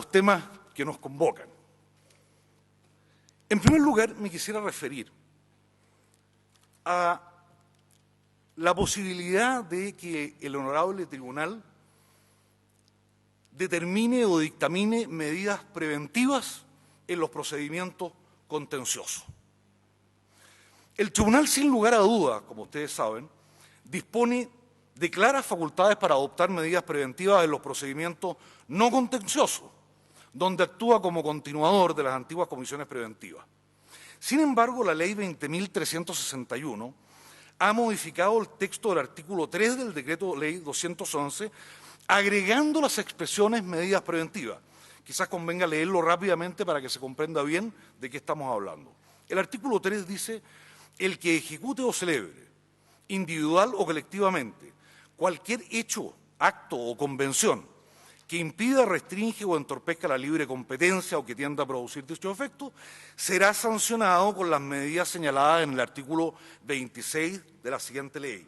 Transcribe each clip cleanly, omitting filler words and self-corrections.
los temas que nos convocan. En primer lugar, me quisiera referir a la posibilidad de que el honorable tribunal determine o dictamine medidas preventivas en los procedimientos contenciosos. El tribunal, sin lugar a duda, como ustedes saben, dispone de claras facultades para adoptar medidas preventivas en los procedimientos no contenciosos, donde actúa como continuador de las antiguas comisiones preventivas. Sin embargo, la Ley 20.361 ha modificado el texto del artículo 3 del Decreto Ley 211, agregando las expresiones medidas preventivas. Quizás convenga leerlo rápidamente para que se comprenda bien de qué estamos hablando. El artículo 3 dice: el que ejecute o celebre, individual o colectivamente, cualquier hecho, acto o convención que impida, restringe o entorpezca la libre competencia o que tienda a producir dicho efecto, será sancionado con las medidas señaladas en el artículo 26 de la siguiente ley.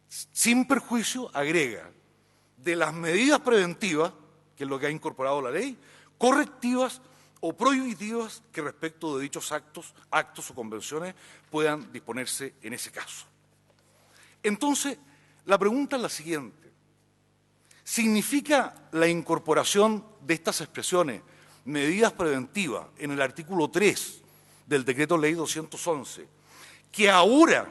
Sin perjuicio, agrega, de las medidas preventivas, que es lo que ha incorporado la ley, correctivas o prohibitivas que respecto de dichos actos o convenciones puedan disponerse en ese caso. Entonces, la pregunta es la siguiente: ¿significa la incorporación de estas expresiones, medidas preventivas, en el artículo 3 del Decreto Ley 211, que ahora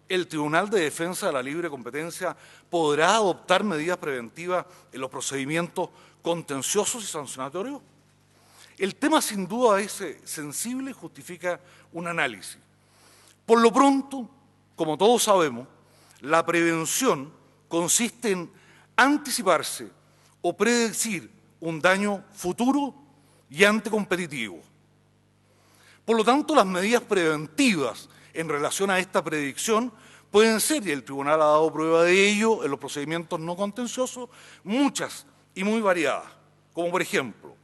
el Tribunal de Defensa de la Libre Competencia podrá adoptar medidas preventivas en los procedimientos contenciosos y sancionatorios? El tema sin duda es sensible y justifica un análisis. Por lo pronto, como todos sabemos, la prevención consiste en anticiparse o predecir un daño futuro y anticompetitivo. Por lo tanto, las medidas preventivas en relación a esta predicción pueden ser, y el tribunal ha dado prueba de ello en los procedimientos no contenciosos, muchas y muy variadas, como por ejemplo,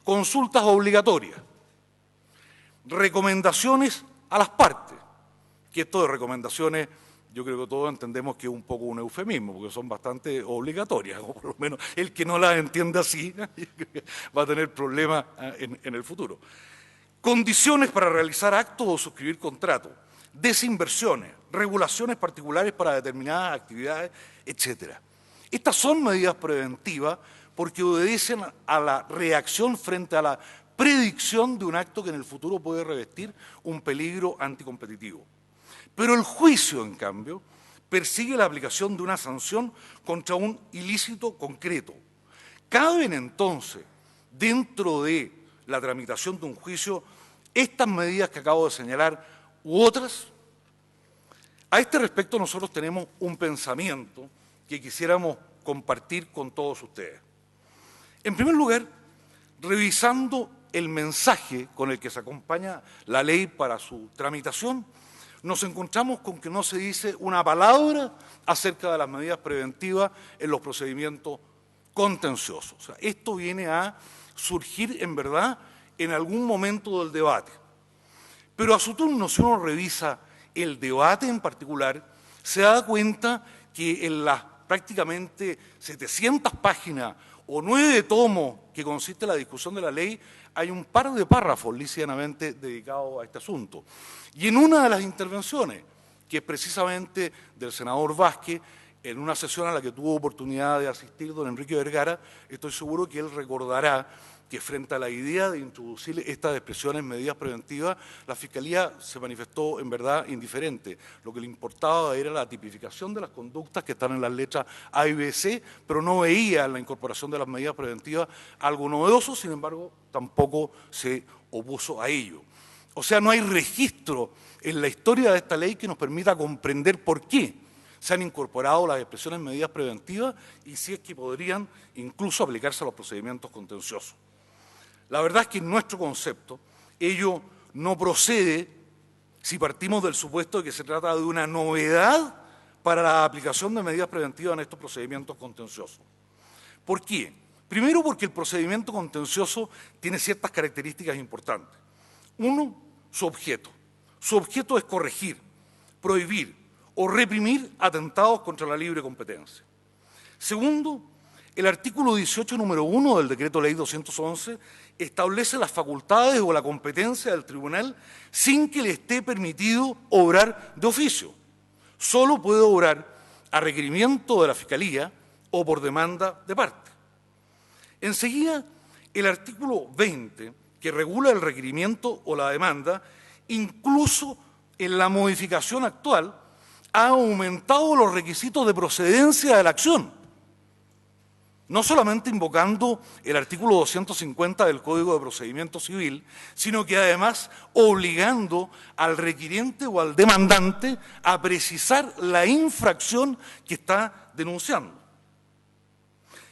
consultas obligatorias, recomendaciones a las partes, que esto de recomendaciones yo creo que todos entendemos que es un poco un eufemismo, porque son bastante obligatorias, o por lo menos el que no las entiende así va a tener problemas en el futuro. Condiciones para realizar actos o suscribir contratos, desinversiones, regulaciones particulares para determinadas actividades, etc. Estas son medidas preventivas porque obedecen a la reacción frente a la predicción de un acto que en el futuro puede revestir un peligro anticompetitivo. Pero el juicio, en cambio, persigue la aplicación de una sanción contra un ilícito concreto. ¿Caben entonces, dentro de la tramitación de un juicio, estas medidas que acabo de señalar u otras? A este respecto nosotros tenemos un pensamiento que quisiéramos compartir con todos ustedes. En primer lugar, revisando el mensaje con el que se acompaña la ley para su tramitación, nos encontramos con que no se dice una palabra acerca de las medidas preventivas en los procedimientos contenciosos. O sea, esto viene a surgir, en verdad, en algún momento del debate. Pero a su turno, si uno revisa el debate en particular, se da cuenta que en las prácticamente 700 páginas o 9 tomos que consiste la discusión de la ley, hay un par de párrafos lícitamente dedicados a este asunto. Y en una de las intervenciones, que es precisamente del senador Vázquez, en una sesión a la que tuvo oportunidad de asistir don Enrique Vergara, estoy seguro que él recordará que frente a la idea de introducir estas expresiones, medidas preventivas, la Fiscalía se manifestó en verdad indiferente. Lo que le importaba era la tipificación de las conductas que están en las letras A y B, C, pero no veía en la incorporación de las medidas preventivas algo novedoso, sin embargo, tampoco se opuso a ello. O sea, no hay registro en la historia de esta ley que nos permita comprender por qué se han incorporado las expresiones medidas preventivas y si es que podrían incluso aplicarse a los procedimientos contenciosos. La verdad es que en nuestro concepto ello no procede si partimos del supuesto de que se trata de una novedad para la aplicación de medidas preventivas en estos procedimientos contenciosos. ¿Por qué? Primero, porque el procedimiento contencioso tiene ciertas características importantes. Uno, su objeto. Su objeto es corregir, prohibir o reprimir atentados contra la libre competencia. Segundo, El artículo 18, número 1 del Decreto Ley 211 establece las facultades o la competencia del tribunal sin que le esté permitido obrar de oficio. Solo puede obrar a requerimiento de la Fiscalía o por demanda de parte. Enseguida, el artículo 20, que regula el requerimiento o la demanda, incluso en la modificación actual, ha aumentado los requisitos de procedencia de la acción. No solamente invocando el artículo 250 del Código de Procedimiento Civil, sino que además obligando al requiriente o al demandante a precisar la infracción que está denunciando.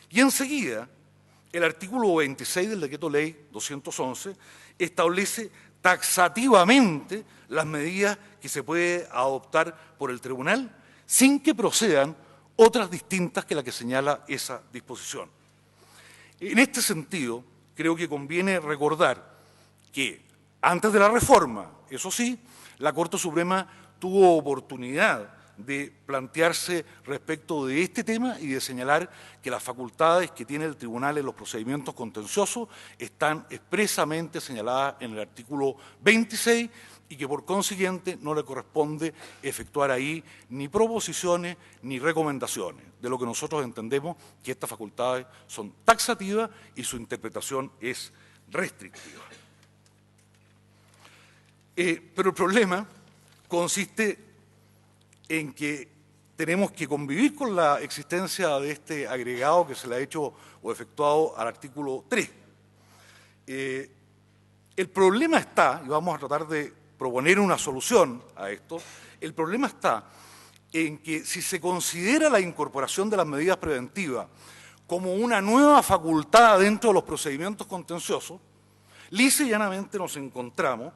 Y enseguida, el artículo 26 del Decreto Ley 211 establece taxativamente las medidas que se puede adoptar por el tribunal sin que procedan otras distintas que la que señala esa disposición. En este sentido, creo que conviene recordar que antes de la reforma, eso sí, la Corte Suprema tuvo oportunidad de plantearse respecto de este tema y de señalar que las facultades que tiene el tribunal en los procedimientos contenciosos están expresamente señaladas en el artículo 26 y que por consiguiente no le corresponde efectuar ahí ni proposiciones ni recomendaciones, de lo que nosotros entendemos que estas facultades son taxativas y su interpretación es restrictiva. Pero el problema consiste en que tenemos que convivir con la existencia de este agregado que se le ha hecho o efectuado al artículo 3. El problema está, y vamos a tratar de proponer una solución a esto, el problema está en que si se considera la incorporación de las medidas preventivas como una nueva facultad dentro de los procedimientos contenciosos, lisa y llanamente nos encontramos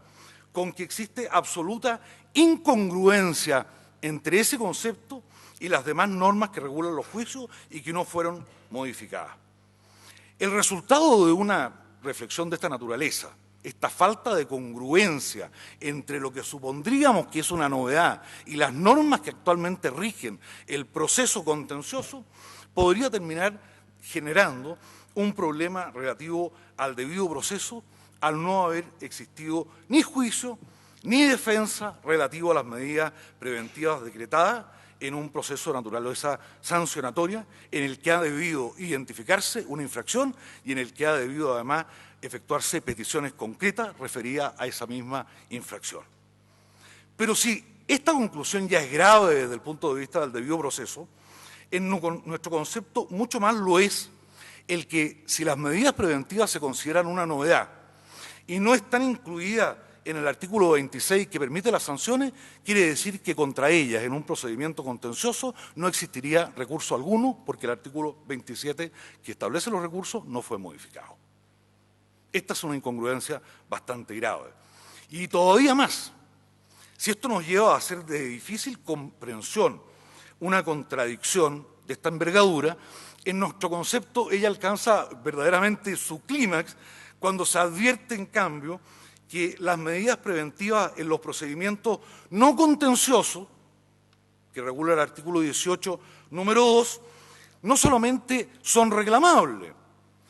con que existe absoluta incongruencia entre ese concepto y las demás normas que regulan los juicios y que no fueron modificadas. El resultado de una reflexión de esta naturaleza, esta falta de congruencia entre lo que supondríamos que es una novedad y las normas que actualmente rigen el proceso contencioso, podría terminar generando un problema relativo al debido proceso al no haber existido ni juicio ni defensa relativo a las medidas preventivas decretadas en un proceso de naturaleza sancionatoria en el que ha debido identificarse una infracción y en el que ha debido además efectuarse peticiones concretas referidas a esa misma infracción. Pero si esta conclusión ya es grave desde el punto de vista del debido proceso, en nuestro concepto mucho más lo es el que si las medidas preventivas se consideran una novedad y no están incluidas en el artículo 26 que permite las sanciones, quiere decir que contra ellas en un procedimiento contencioso no existiría recurso alguno porque el artículo 27 que establece los recursos no fue modificado. Esta es una incongruencia bastante grave. Y todavía más, si esto nos lleva a hacer de difícil comprensión una contradicción de esta envergadura, en nuestro concepto ella alcanza verdaderamente su clímax cuando se advierte, en cambio, que las medidas preventivas en los procedimientos no contenciosos, que regula el artículo 18, número 2, no solamente son reclamables,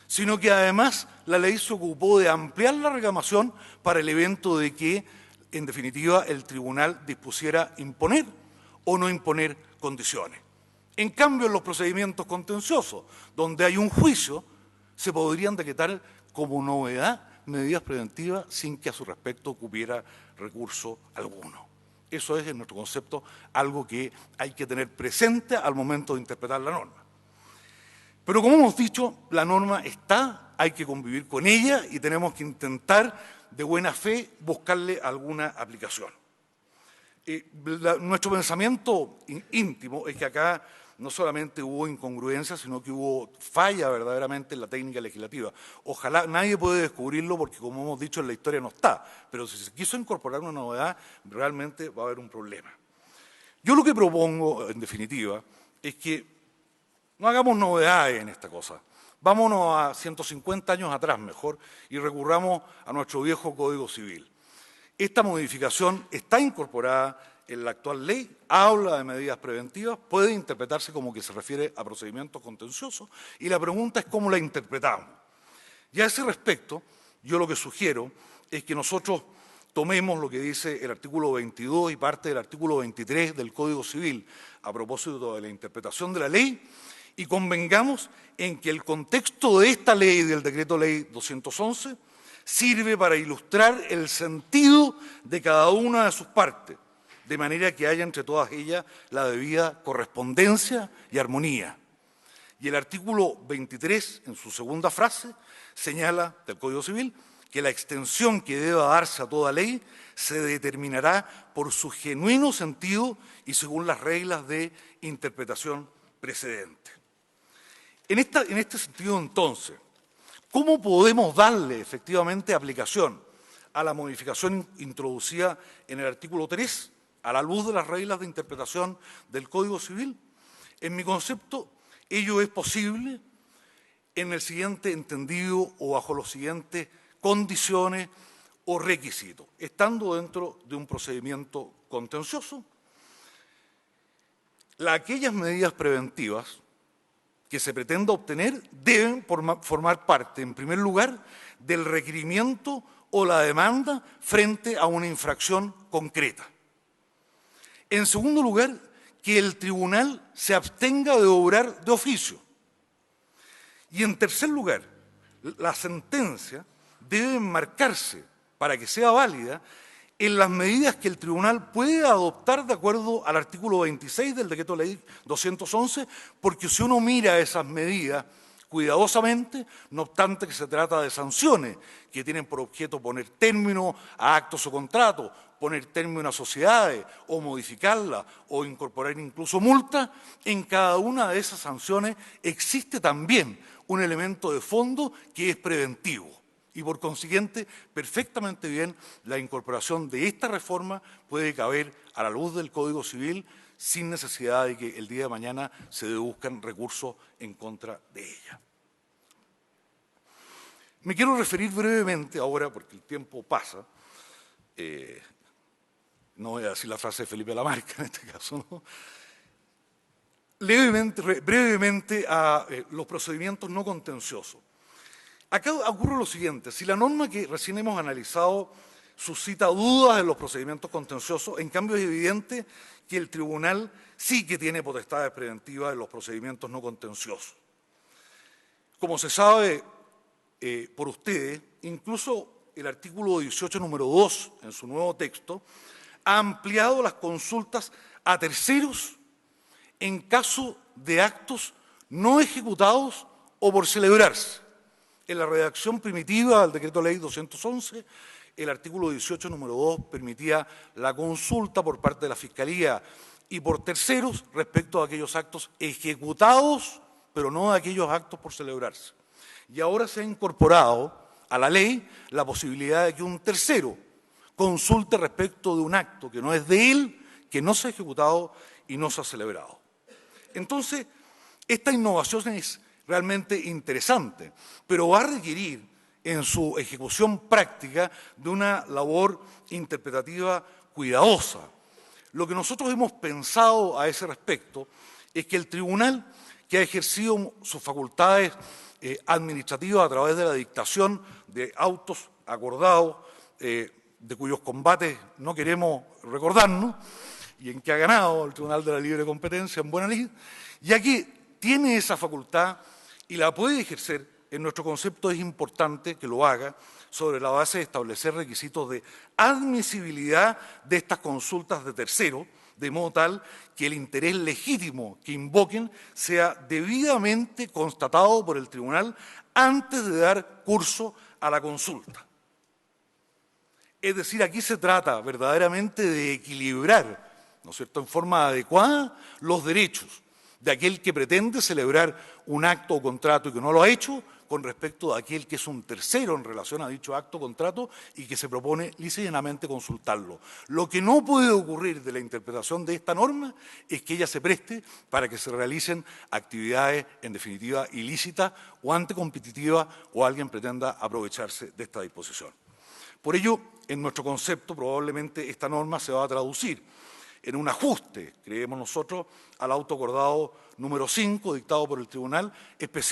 sino que además la ley se ocupó de ampliar la reclamación para el evento de que, en definitiva, el tribunal dispusiera imponer o no imponer condiciones. En cambio, en los procedimientos contenciosos, donde hay un juicio, se podrían decretar como novedad medidas preventivas sin que a su respecto cupiera recurso alguno. Eso es, en nuestro concepto, algo que hay que tener presente al momento de interpretar la norma. Pero como hemos dicho, la norma está, hay que convivir con ella y tenemos que intentar de buena fe buscarle alguna aplicación. Nuestro pensamiento íntimo es que acá no solamente hubo incongruencia, sino que hubo falla verdaderamente en la técnica legislativa. Ojalá, nadie puede descubrirlo porque, como hemos dicho, en la historia no está, pero si se quiso incorporar una novedad, realmente va a haber un problema. Yo lo que propongo, en definitiva, es que no hagamos novedades en esta cosa. Vámonos a 150 años atrás mejor y recurramos a nuestro viejo Código Civil. Esta modificación está incorporada en la actual ley, habla de medidas preventivas, puede interpretarse como que se refiere a procedimientos contenciosos, y la pregunta es cómo la interpretamos. Y a ese respecto, yo lo que sugiero es que nosotros tomemos lo que dice el artículo 22 y parte del artículo 23 del Código Civil a propósito de la interpretación de la ley y convengamos en que el contexto de esta ley, del Decreto Ley 211, sirve para ilustrar el sentido de cada una de sus partes, de manera que haya entre todas ellas la debida correspondencia y armonía. Y el artículo 23, en su segunda frase, señala del Código Civil que la extensión que deba darse a toda ley se determinará por su genuino sentido y según las reglas de interpretación precedentes. En este sentido, entonces, ¿cómo podemos darle efectivamente aplicación a la modificación introducida en el artículo 3 a la luz de las reglas de interpretación del Código Civil? En mi concepto, ello es posible en el siguiente entendido o bajo las siguientes condiciones o requisitos. Estando dentro de un procedimiento contencioso, aquellas medidas preventivas que se pretenda obtener deben formar parte, en primer lugar, del requerimiento o la demanda frente a una infracción concreta. En segundo lugar, que el tribunal se abstenga de obrar de oficio. Y en tercer lugar, la sentencia debe enmarcarse, para que sea válida, en las medidas que el tribunal puede adoptar de acuerdo al artículo 26 del Decreto Ley 211, porque si uno mira esas medidas cuidadosamente, no obstante que se trata de sanciones que tienen por objeto poner término a actos o contratos, poner término a sociedades o modificarlas o incorporar incluso multas, en cada una de esas sanciones existe también un elemento de fondo que es preventivo. Y por consiguiente, perfectamente bien, la incorporación de esta reforma puede caber a la luz del Código Civil sin necesidad de que el día de mañana se deduzcan recursos en contra de ella. Me quiero referir brevemente ahora, porque el tiempo pasa, no voy a decir la frase de Felipe Lamarca en este caso, ¿no? Brevemente a los procedimientos no contenciosos. Acá ocurre lo siguiente: si la norma que recién hemos analizado suscita dudas en los procedimientos contenciosos, en cambio es evidente que el tribunal sí que tiene potestades preventivas en los procedimientos no contenciosos. Como se sabe por ustedes, incluso el artículo 18, número 2, en su nuevo texto, ha ampliado las consultas a terceros en caso de actos no ejecutados o por celebrarse. En la redacción primitiva del Decreto Ley 211, el artículo 18, número 2, permitía la consulta por parte de la Fiscalía y por terceros respecto a aquellos actos ejecutados, pero no a aquellos actos por celebrarse. Y ahora se ha incorporado a la ley la posibilidad de que un tercero consulte respecto de un acto que no es de él, que no se ha ejecutado y no se ha celebrado. Entonces, esta innovación es realmente interesante, pero va a requerir en su ejecución práctica de una labor interpretativa cuidadosa. Lo que nosotros hemos pensado a ese respecto es que el tribunal, que ha ejercido sus facultades administrativas a través de la dictación de autos acordados, de cuyos combates no queremos recordarnos, y en que ha ganado el Tribunal de la Libre Competencia en buena lid, ya que tiene esa facultad y la puede ejercer, en nuestro concepto es importante que lo haga sobre la base de establecer requisitos de admisibilidad de estas consultas de terceros, de modo tal que el interés legítimo que invoquen sea debidamente constatado por el tribunal antes de dar curso a la consulta. Es decir, aquí se trata verdaderamente de equilibrar, ¿no es cierto?, en forma adecuada los derechos de aquel que pretende celebrar un acto o contrato y que no lo ha hecho, con respecto de aquel que es un tercero en relación a dicho acto o contrato y que se propone lisa y llanamente consultarlo. Lo que no puede ocurrir de la interpretación de esta norma es que ella se preste para que se realicen actividades, en definitiva, ilícitas o anticompetitivas, o alguien pretenda aprovecharse de esta disposición. Por ello, en nuestro concepto, probablemente esta norma se va a traducir en un ajuste, creemos nosotros, al auto acordado número 5 dictado por el Tribunal, especialmente